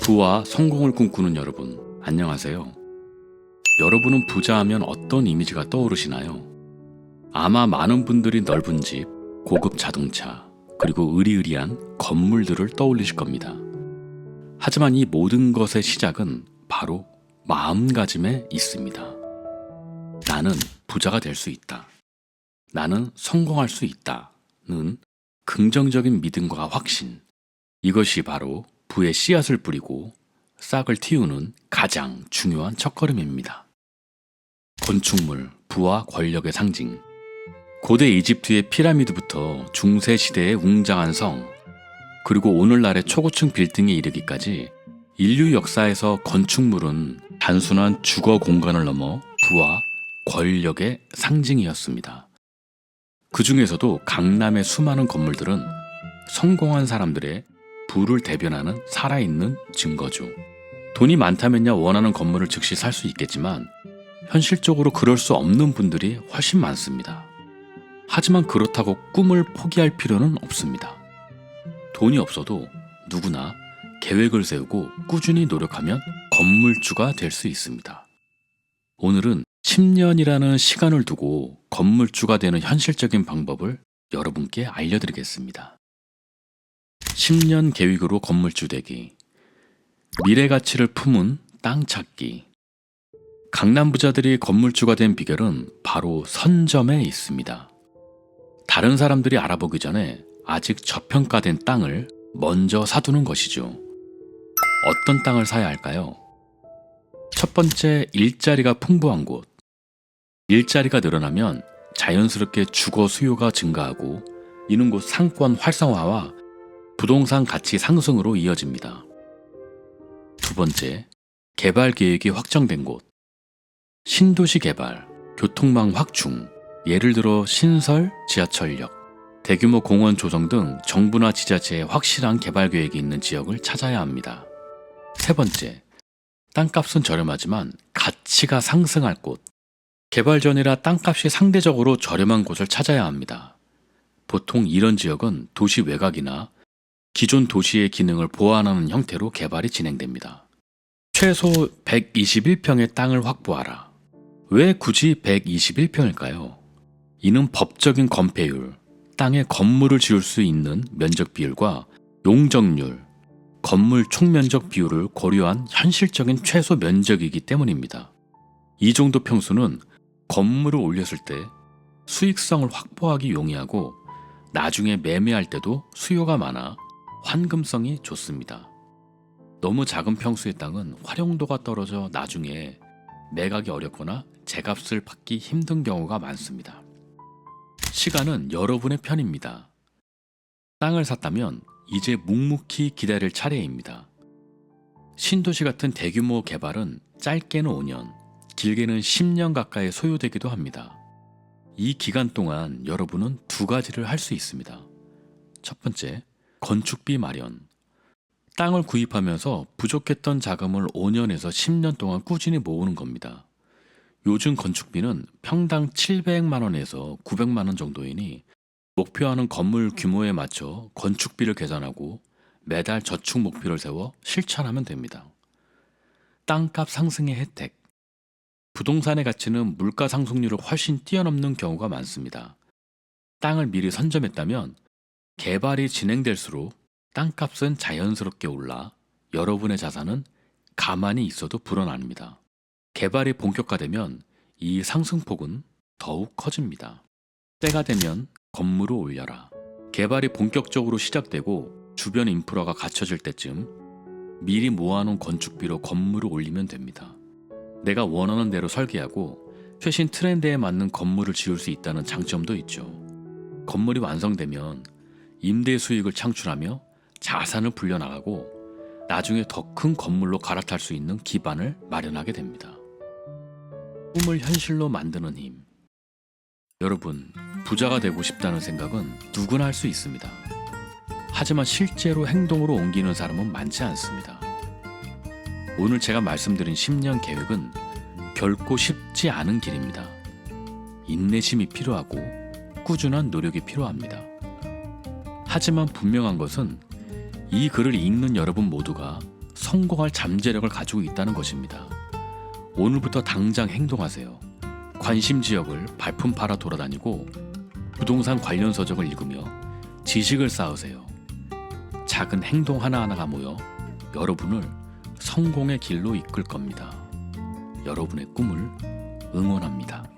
부와 성공을 꿈꾸는 여러분, 안녕하세요. 여러분은 부자 하면 어떤 이미지가 떠오르시나요? 아마 많은 분들이 넓은 집, 고급 자동차, 그리고 으리으리한 건물들을 떠올리실 겁니다. 하지만 이 모든 것의 시작은 바로 마음가짐에 있습니다. 나는 부자가 될 수 있다. 나는 성공할 수 있다는 긍정적인 믿음과 확신. 이것이 바로 부의 씨앗을 뿌리고 싹을 틔우는 가장 중요한 첫걸음입니다. 건축물, 부와 권력의 상징. 고대 이집트의 피라미드부터 중세 시대의 웅장한 성, 그리고 오늘날의 초고층 빌딩에 이르기까지 인류 역사에서 건축물은 단순한 주거 공간을 넘어 부와 권력의 상징이었습니다. 그 중에서도 강남의 수많은 건물들은 성공한 사람들의 부를 대변하는 살아있는 증거죠. 돈이 많다면야 원하는 건물을 즉시 살 수 있겠지만 현실적으로 그럴 수 없는 분들이 훨씬 많습니다. 하지만 그렇다고 꿈을 포기할 필요는 없습니다. 돈이 없어도 누구나 계획을 세우고 꾸준히 노력하면 건물주가 될 수 있습니다. 오늘은 10년이라는 시간을 두고 건물주가 되는 현실적인 방법을 여러분께 알려드리겠습니다. 10년 계획으로 건물주 되기. 미래 가치를 품은 땅 찾기. 강남 부자들이 건물주가 된 비결은 바로 선점에 있습니다. 다른 사람들이 알아보기 전에 아직 저평가된 땅을 먼저 사두는 것이죠. 어떤 땅을 사야 할까요? 첫 번째, 일자리가 풍부한 곳. 일자리가 늘어나면 자연스럽게 주거 수요가 증가하고 이는 곧 상권 활성화와 부동산 가치 상승으로 이어집니다. 두 번째, 개발 계획이 확정된 곳. 신도시 개발, 교통망 확충, 예를 들어 신설, 지하철역, 대규모 공원 조성 등 정부나 지자체의 확실한 개발 계획이 있는 지역을 찾아야 합니다. 세 번째, 땅값은 저렴하지만 가치가 상승할 곳. 개발 전이라 땅값이 상대적으로 저렴한 곳을 찾아야 합니다. 보통 이런 지역은 도시 외곽이나 기존 도시의 기능을 보완하는 형태로 개발이 진행됩니다. 최소 121평의 땅을 확보하라. 왜 굳이 121평일까요? 이는 법적인 건폐율, 땅에 건물을 지을 수 있는 면적 비율과 용적률, 건물 총면적 비율을 고려한 현실적인 최소 면적이기 때문입니다. 이 정도 평수는 건물을 올렸을 때 수익성을 확보하기 용이하고 나중에 매매할 때도 수요가 많아 환금성이 좋습니다. 너무 작은 평수의 땅은 활용도가 떨어져 나중에 매각이 어렵거나 제값을 받기 힘든 경우가 많습니다. 시간은 여러분의 편입니다. 땅을 샀다면 이제 묵묵히 기다릴 차례입니다. 신도시 같은 대규모 개발은 짧게는 5년, 길게는 10년 가까이 소요되기도 합니다. 이 기간 동안 여러분은 두 가지를 할 수 있습니다. 첫 번째, 건축비 마련. 땅을 구입하면서 부족했던 자금을 5년에서 10년 동안 꾸준히 모으는 겁니다. 요즘 건축비는 평당 700만 원에서 900만 원 정도이니 목표하는 건물 규모에 맞춰 건축비를 계산하고 매달 저축 목표를 세워 실천하면 됩니다. 땅값 상승의 혜택. 부동산의 가치는 물가 상승률을 훨씬 뛰어넘는 경우가 많습니다. 땅을 미리 선점했다면 개발이 진행될수록 땅값은 자연스럽게 올라 여러분의 자산은 가만히 있어도 불어납니다. 개발이 본격화되면 이 상승폭은 더욱 커집니다. 때가 되면 건물을 올려라. 개발이 본격적으로 시작되고 주변 인프라가 갖춰질 때쯤 미리 모아놓은 건축비로 건물을 올리면 됩니다. 내가 원하는 대로 설계하고 최신 트렌드에 맞는 건물을 지을 수 있다는 장점도 있죠. 건물이 완성되면 임대 수익을 창출하며 자산을 불려나가고 나중에 더 큰 건물로 갈아탈 수 있는 기반을 마련하게 됩니다. 꿈을 현실로 만드는 힘. 여러분, 부자가 되고 싶다는 생각은 누구나 할 수 있습니다. 하지만 실제로 행동으로 옮기는 사람은 많지 않습니다. 오늘 제가 말씀드린 10년 계획은 결코 쉽지 않은 길입니다. 인내심이 필요하고 꾸준한 노력이 필요합니다. 하지만 분명한 것은 이 글을 읽는 여러분 모두가 성공할 잠재력을 가지고 있다는 것입니다. 오늘부터 당장 행동하세요. 관심 지역을 발품 팔아 돌아다니고 부동산 관련 서적을 읽으며 지식을 쌓으세요. 작은 행동 하나하나가 모여 여러분을 성공의 길로 이끌 겁니다. 여러분의 꿈을 응원합니다.